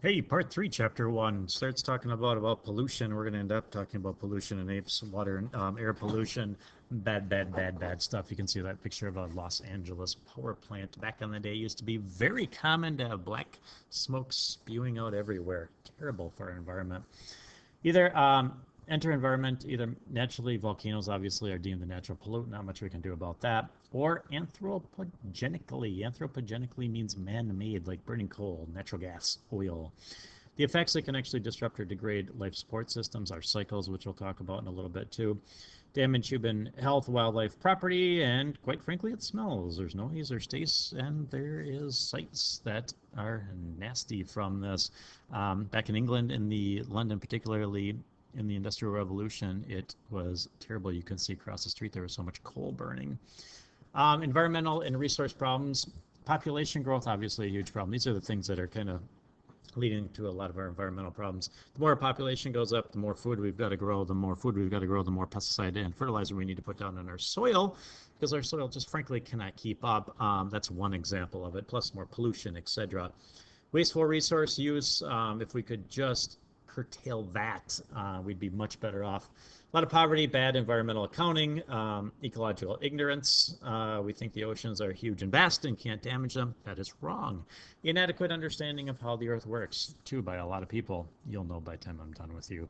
Hey, part three, chapter one starts talking about pollution. We're going to end up talking about pollution in apes, water, and air pollution. Bad stuff. You can see that picture of a Los Angeles power plant back in the day. Used to be very common to have black smoke spewing out everywhere. Terrible for our environment. Either enter environment, either naturally, volcanoes obviously are deemed a natural pollutant, not much we can do about that, or anthropogenically. Anthropogenically means man-made, like burning coal, natural gas, oil. The effects that can actually disrupt or degrade life support systems are cycles, which we'll talk about in a little bit too. Damage human health, wildlife, property, and quite frankly, it smells. There's noise, there's taste, and there is sights that are nasty from this. Back in England, in the London particularly, in the Industrial Revolution, it was terrible. You can see across the street there was so much coal burning. Environmental and resource problems. Population growth, obviously a huge problem. These are the things that are kind of leading to a lot of our environmental problems. The more our population goes up, the more food we've got to grow. The more food we've got to grow, the more pesticide and fertilizer we need to put down in our soil, because our soil just frankly cannot keep up. That's one example of it, plus more pollution, etc. Wasteful resource use, if we could just curtail that, we'd be much better off. A lot of poverty, bad environmental accounting, ecological ignorance. We think the oceans are huge and vast and can't damage them. That is wrong. Inadequate understanding of how the earth works, too, by a lot of people. You'll know by the time I'm done with you.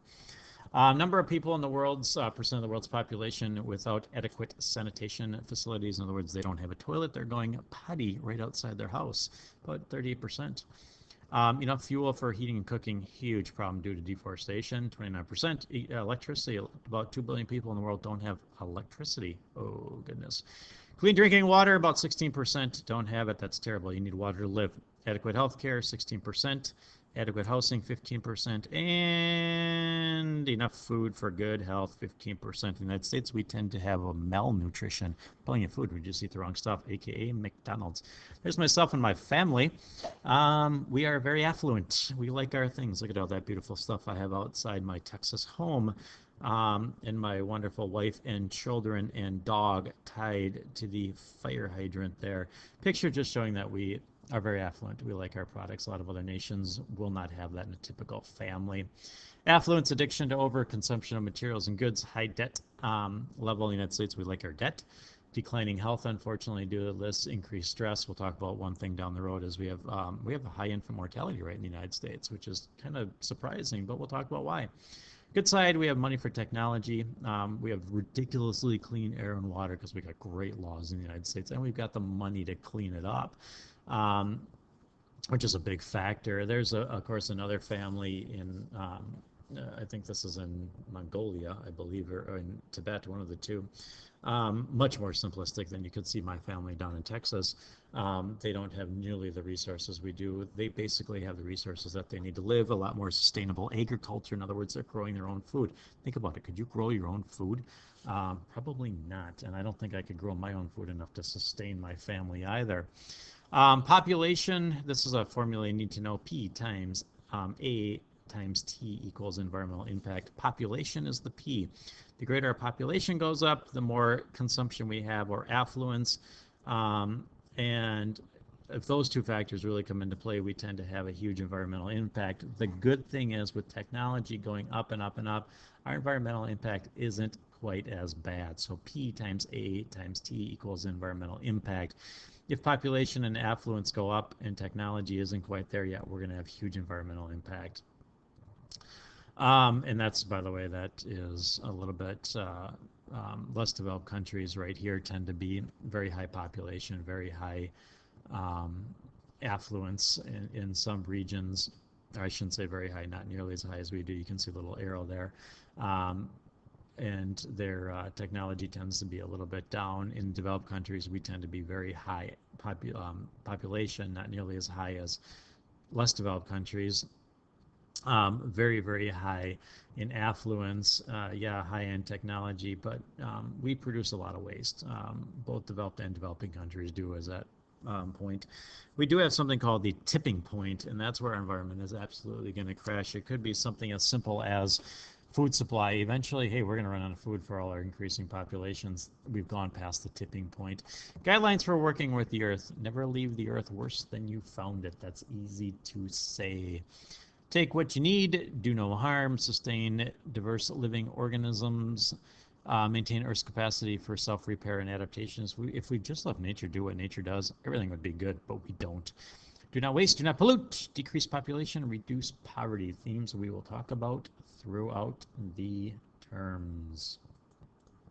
Number of people in the world's percent of the world's population without adequate sanitation facilities. In other words, they don't have a toilet. They're going potty right outside their house. About 38%. Enough fuel for heating and cooking, huge problem due to deforestation. 29%. Electricity, about 2 billion people in the world don't have electricity. Oh, goodness. Clean drinking water, about 16% don't have it. That's terrible. You need water to live. Adequate health care, 16%. Adequate housing, 15%. And enough food for good health, 15%. In the United States, we tend to have a malnutrition. Plenty of food, we just eat the wrong stuff, aka McDonald's. There's myself and my family. We are very affluent. We like our things. Look at all that beautiful stuff I have outside my Texas home. And my wonderful wife and children and dog tied to the fire hydrant there. Picture just showing that we are very affluent. We like our products. A lot of other nations will not have that in a typical family. Affluence, addiction to overconsumption of materials and goods, high debt level in the United States. We like our debt. Declining health, unfortunately, due to this increased stress. We'll talk about one thing down the road is we have a high infant mortality rate in the United States, which is kind of surprising, but we'll talk about why. Good side, we have money for technology. We have ridiculously clean air and water because we got great laws in the United States, and we've got the money to clean it up, which is a big factor. There's, of course, another family in, I think this is in Mongolia, I believe, or in Tibet, one of the two. Much more simplistic than you could see my family down in Texas. They don't have nearly the resources we do. They basically have the resources that they need to live, a lot more sustainable agriculture. In other words, they're growing their own food. Think about it. Could you grow your own food? Probably not. And I don't think I could grow my own food enough to sustain my family either. Population, this is a formula you need to know. P times A times T equals environmental impact. Population is the P. The greater our population goes up, the more consumption we have or affluence. And if those two factors really come into play, we tend to have a huge environmental impact. The good thing is with technology going up and up and up, our environmental impact isn't quite as bad. So P times A times T equals environmental impact. If population and affluence go up and technology isn't quite there yet, we're going to have huge environmental impact. And that's, by the way, that is a little bit less developed countries right here tend to be very high population, very high affluence in some regions. I shouldn't say very high, not nearly as high as we do. You can see a little arrow there. And their technology tends to be a little bit down. In developed countries, we tend to be very high population, not nearly as high as less developed countries. Very, very high in affluence, yeah, high-end technology, but we produce a lot of waste. Both developed and developing countries do as that point. We do have something called the tipping point, and that's where our environment is absolutely going to crash. It could be something as simple as Food supply. Eventually, hey, we're going to run out of food for all our increasing populations. We've gone past the tipping point. Guidelines for working with the earth. Never leave the earth worse than you found it. That's easy to say. Take what you need, do no harm, sustain diverse living organisms, maintain Earth's capacity for self-repair and adaptations. If we just let nature do what nature does, everything would be good, but we don't. Do not waste, do not pollute, decrease population, reduce poverty. Themes we will talk about throughout the terms.